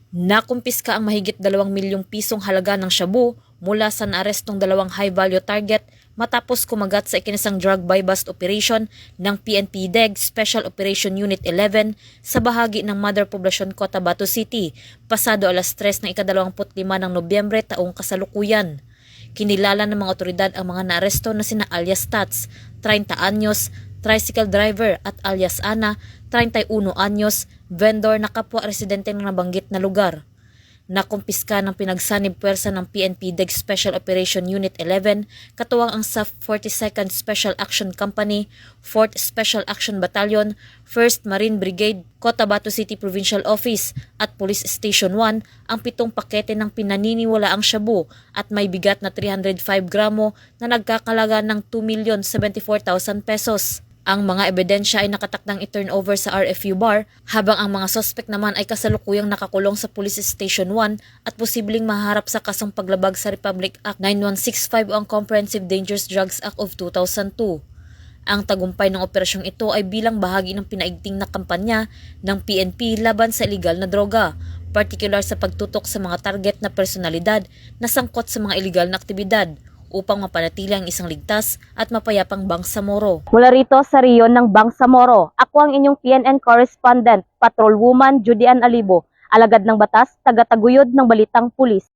Nakumpiska ang mahigit 2 milyong pisong halaga ng shabu mula sa naarestong 2 high-value target matapos kumagat sa ikinasang drug buy-bust operation ng PNP DEG Special Operation Unit 11 sa bahagi ng Mother Poblacion, Cotabato City, pasado alas 3 ng ika-25 ng Nobyembre taong kasalukuyan. Kinilala ng mga otoridad ang mga naaresto na sina alias Tats, 30 anyos, tricycle driver at alias Ana, 31 anyos, vendor na kapwa residente ng nabanggit na lugar. Nakumpiska ng pinagsanib puwersa ng PNP DEG Special Operation Unit 11, katuwang ang sa 42nd Special Action Company, 4th Special Action Battalion, 1st Marine Brigade, Cotabato City Provincial Office at Police Station 1 ang 7 pakete ng pinaniniwalaang shabu at may bigat na 305 gramo na nagkakalaga ng 2,074,000 pesos. Ang mga ebidensya ay nakatakdang i-turnover sa RFU bar habang ang mga suspect naman ay kasalukuyang nakakulong sa Police Station 1 at posibleng maharap sa kasong paglabag sa Republic Act 9165 o ang Comprehensive Dangerous Drugs Act of 2002. Ang tagumpay ng operasyong ito ay bilang bahagi ng pinaigting na kampanya ng PNP laban sa iligal na droga, partikular sa pagtutok sa mga target na personalidad na sangkot sa mga iligal na aktibidad, upang mapanatili ang isang ligtas at mapayapang Bangsamoro. Mula rito sa riyon ng Bangsamoro, ako ang inyong PNN correspondent, Patrolwoman Judy Ann Alibo, alagad ng batas, taga-taguyod ng Balitang Pulis.